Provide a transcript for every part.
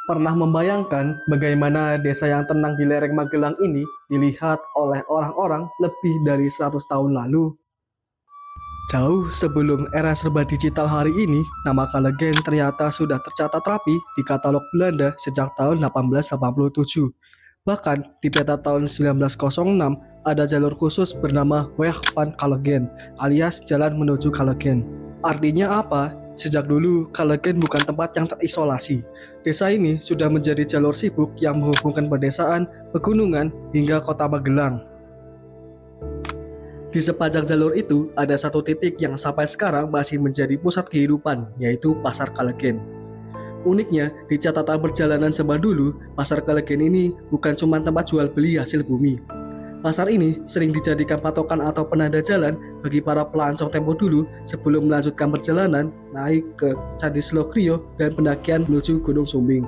Pernah membayangkan bagaimana desa yang tenang di lereng Magelang ini dilihat oleh orang-orang lebih dari 100 tahun lalu? Jauh sebelum era serba digital hari ini, nama Kalegen ternyata sudah tercatat rapi di katalog Belanda sejak tahun 1887. Bahkan di peta tahun 1906 ada jalur khusus bernama Weg van Kalegen alias jalan menuju Kalegen. Artinya apa? Sejak dulu, Kalegen bukan tempat yang terisolasi. Desa ini sudah menjadi jalur sibuk yang menghubungkan pedesaan, pegunungan, hingga kota Magelang. Di sepanjang jalur itu, ada satu titik yang sampai sekarang masih menjadi pusat kehidupan, yaitu Pasar Kalegen. Uniknya, di catatan perjalanan zaman dulu, Pasar Kalegen ini bukan cuma tempat jual beli hasil bumi. Pasar ini sering dijadikan patokan atau penanda jalan bagi para pelancong tempo dulu sebelum melanjutkan perjalanan naik ke Candi Slokrio dan pendakian menuju Gunung Sumbing.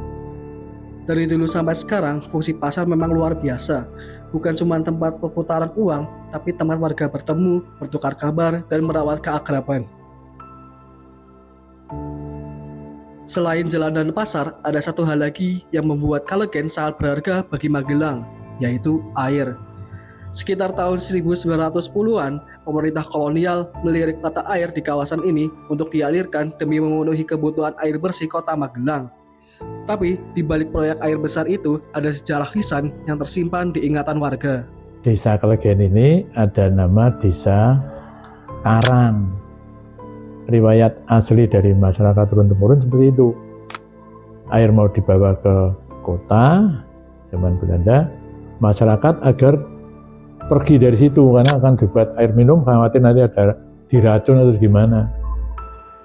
Dari dulu sampai sekarang, fungsi pasar memang luar biasa. Bukan cuma tempat perputaran uang, tapi tempat warga bertemu, bertukar kabar, dan merawat keakraban. Selain jalan dan pasar, ada satu hal lagi yang membuat Kalegen sangat berharga bagi Magelang, yaitu air. Sekitar tahun 1910-an, pemerintah kolonial melirik mata air di kawasan ini untuk dialirkan demi memenuhi kebutuhan air bersih kota Magelang. Tapi di balik proyek air besar itu ada sejarah lisan yang tersimpan di ingatan warga. Desa Kalegen ini ada nama Desa Karang. Riwayat asli dari masyarakat turun-temurun seperti itu. Air mau dibawa ke kota zaman Belanda, masyarakat agar pergi dari situ karena akan dibuat air minum, khawatir nanti ada diracun atau gimana.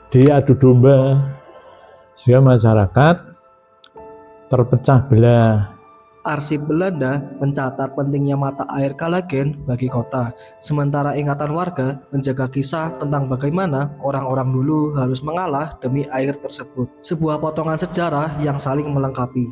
Diadu domba sehingga masyarakat terpecah belah. Arsip Belanda mencatat pentingnya mata air Kalegen bagi kota, sementara ingatan warga menjaga kisah tentang bagaimana orang-orang dulu harus mengalah demi air tersebut. Sebuah potongan sejarah yang saling melengkapi.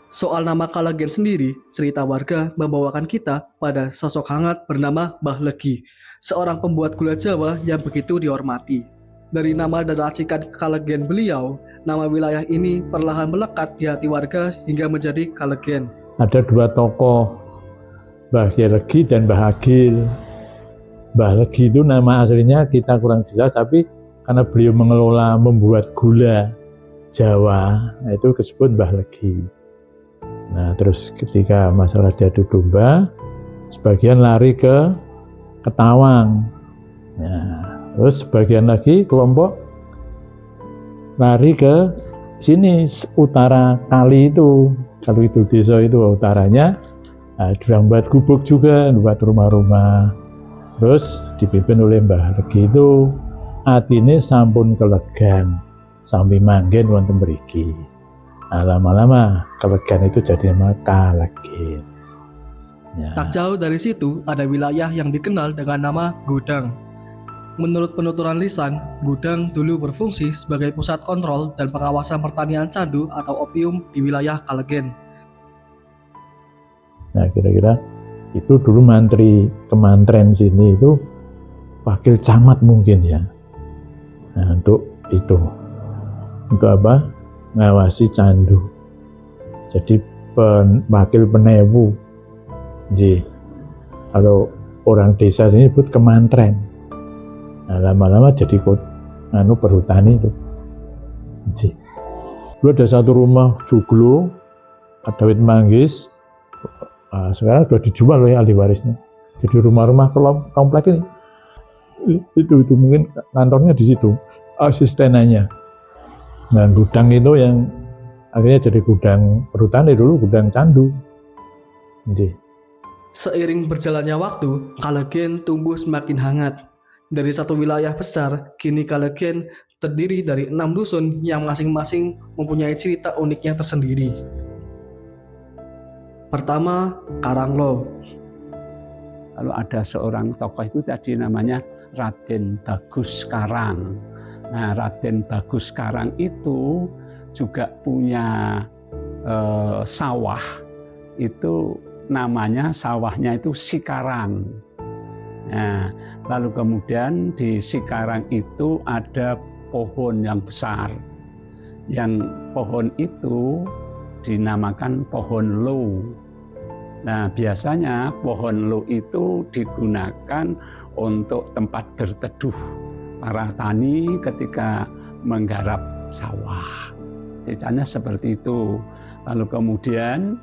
Soal nama Kalegen sendiri, cerita warga membawakan kita pada sosok hangat bernama Mbah Legi, seorang pembuat gula Jawa yang begitu dihormati. Dari nama dan racikan Kalegen beliau, nama wilayah ini perlahan melekat di hati warga hingga menjadi Kalegen. Ada dua tokoh, Mbah Legi dan Mbah Agil. Mbah Legi itu nama aslinya kita kurang jelas, tapi karena beliau mengelola membuat gula Jawa, nah itu disebut Mbah Legi. Nah terus ketika masalah diadu domba, sebagian lari ke Ketawang. Nah, terus sebagian lagi kelompok lari ke sini utara kali itu, kalau itu desa itu utaranya, nah, sudah buat gubuk juga, buat rumah-rumah. Terus dipimpin oleh Mbah Legi itu, atine sampun kelegan, sampai manggen wonten mriki. Nah, lama-lama Kalegen itu jadi nama Kalegen. Ya. Tak jauh dari situ ada wilayah yang dikenal dengan nama Gudang. Menurut penuturan lisan, Gudang dulu berfungsi sebagai pusat kontrol dan pengawasan pertanian candu atau opium di wilayah Kalegen. Nah kira-kira itu dulu mantri kemantren sini itu wakil camat mungkin ya. Nah untuk itu, untuk apa? Ngawasi candu. Jadi wakil penewu. Jadi kalau orang desa sini disebut kemantren. Nah, lama-lama jadi perhutani itu. Dulu ada satu rumah joglo, ada wit manggis. Nah, sekarang sudah dijual oleh ahli warisnya. Jadi rumah-rumah komplek ini itu mungkin kantornya di situ, asistenannya. Nah, gudang itu yang akhirnya jadi gudang perhutani dulu, gudang candu. Seiring berjalannya waktu, Kalegen tumbuh semakin hangat. Dari satu wilayah besar, kini Kalegen terdiri dari 6 dusun yang masing-masing mempunyai cerita uniknya tersendiri. Pertama, Karanglo. Kalau ada seorang tokoh itu tadi namanya Raden Bagus Karang. Nah, Raden Bagus Karang itu juga punya sawah, itu namanya sawahnya itu Sikarang. Nah, lalu kemudian di Sikarang itu ada pohon yang besar. yang pohon itu dinamakan pohon lo. Nah, biasanya pohon lo itu digunakan untuk tempat berteduh para tani ketika menggarap sawah. Ceritanya seperti itu. Lalu kemudian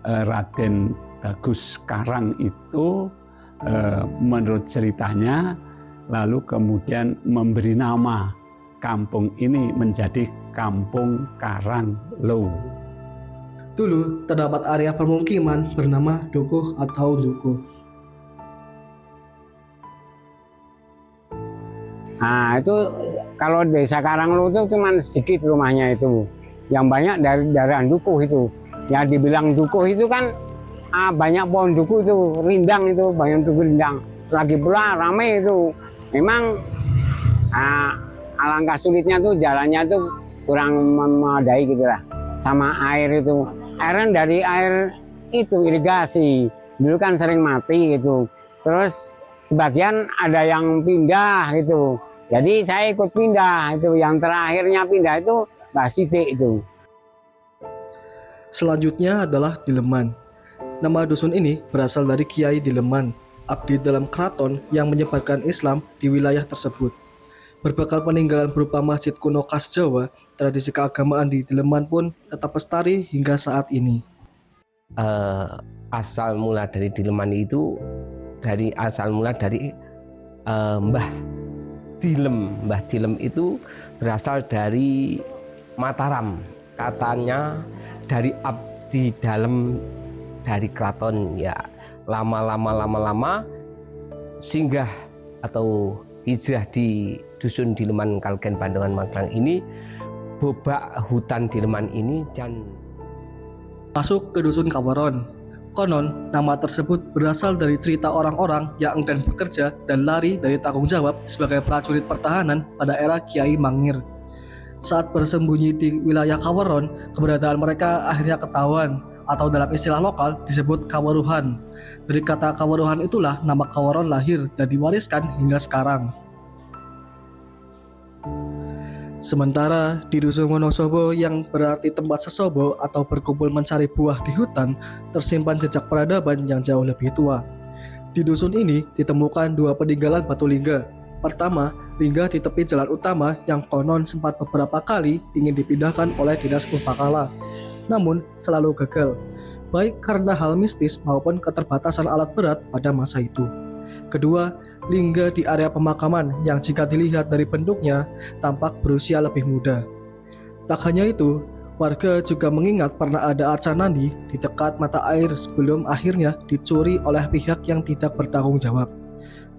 Raden Bagus Karang itu menurut ceritanya lalu kemudian memberi nama kampung ini menjadi Kampung Karanglo. Dulu terdapat area permukiman bernama Dukuh atau Dukuh. Nah itu kalau desa Karanglo itu cuma sedikit rumahnya itu. Yang banyak dari daerah Dukuh itu. Yang dibilang Dukuh itu kan banyak pohon dukuh itu, rindang itu, banyak dukuh rindang. Lagi pula ramai itu. Memang alangkah sulitnya tuh jalannya tuh kurang memadai gitu lah. Sama air itu. Airnya dari air itu irigasi. Dulu kan sering mati gitu. Terus sebagian ada yang pindah gitu. Jadi saya ikut pindah itu. Yang terakhirnya pindah itu Mbah Sidik itu. Selanjutnya adalah Dileman. Nama dusun ini berasal dari Kiai Dileman, abdi dalam keraton yang menyebarkan Islam di wilayah tersebut. Berbekal peninggalan berupa masjid kuno khas Jawa, tradisi keagamaan di Dileman pun tetap lestari hingga saat ini. Asal mula dari Dileman itu asal mula dari Mbah Dilem. Mbah Dilem itu berasal dari Mataram. Katanya dari abdi dalam dari keraton, ya lama singgah atau hijrah di dusun Dileman Kalgen Bandungan Magelang ini, bobak hutan Dileman ini dan Masuk ke dusun Kawaron. Konon, nama tersebut berasal dari cerita orang-orang yang enggan bekerja dan lari dari tanggung jawab sebagai prajurit pertahanan pada era Kiai Mangir. Saat bersembunyi di wilayah Kawaron, keberadaan mereka akhirnya ketahuan, atau dalam istilah lokal disebut Kawaruhan. Dari kata Kawaruhan itulah nama Kawaron lahir dan diwariskan hingga sekarang. Sementara di dusun Wonosobo yang berarti tempat sesobo atau berkumpul mencari buah di hutan, tersimpan jejak peradaban yang jauh lebih tua. Di dusun ini ditemukan dua peninggalan batu lingga. Pertama, lingga di tepi jalan utama yang konon sempat beberapa kali ingin dipindahkan oleh dinas Purbakala, namun selalu gagal, baik karena hal mistis maupun keterbatasan alat berat pada masa itu. Kedua, lingga di area pemakaman yang jika dilihat dari bentuknya tampak berusia lebih muda. Tak hanya itu, warga juga mengingat pernah ada arca nandi di dekat mata air sebelum akhirnya dicuri oleh pihak yang tidak bertanggung jawab.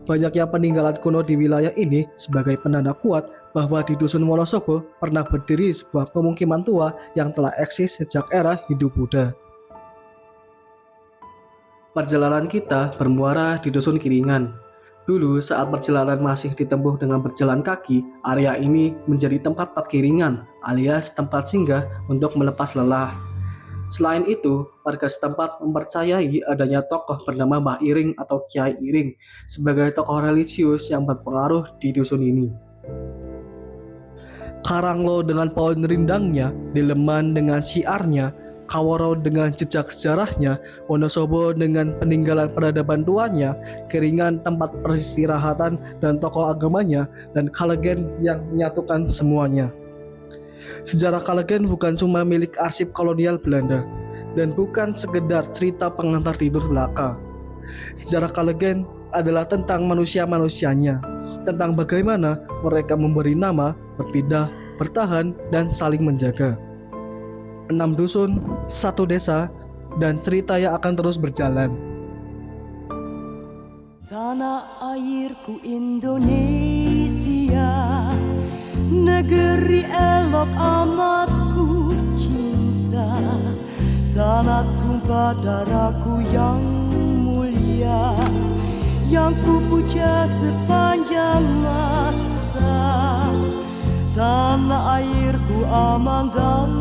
Banyaknya peninggalan kuno di wilayah ini sebagai penanda kuat bahwa di dusun Wonosobo pernah berdiri sebuah pemukiman tua yang telah eksis sejak era Hindu-Buddha. Perjalanan kita bermuara di dusun Kiringan. Dulu saat perjalanan masih ditempuh dengan berjalan kaki, area ini menjadi tempat parkiringan alias tempat singgah untuk melepas lelah. Selain itu, warga setempat mempercayai adanya tokoh bernama Mbah Iring atau Kiai Iring sebagai tokoh religius yang berpengaruh di dusun ini. Karanglo dengan pohon rindangnya, Dileman dengan syiarnya, Kaworo dengan jejak sejarahnya, Wonosobo dengan peninggalan peradaban tuanya, Kiringan tempat peristirahatan dan tokoh agamanya, dan Kalegen yang menyatukan semuanya. Sejarah Kalegen bukan cuma milik arsip kolonial Belanda dan bukan sekedar cerita pengantar tidur belaka. Sejarah Kalegen adalah tentang manusia-manusianya, tentang bagaimana mereka memberi nama, berpindah, bertahan, dan saling menjaga. 6 dusun, 1 desa, dan cerita yang akan terus berjalan. Tanah airku Indonesia, negeri elok amat ku cinta. Tanah tumpah darahku yang mulia, yang ku puja sepanjang masa. Tanah airku aman dan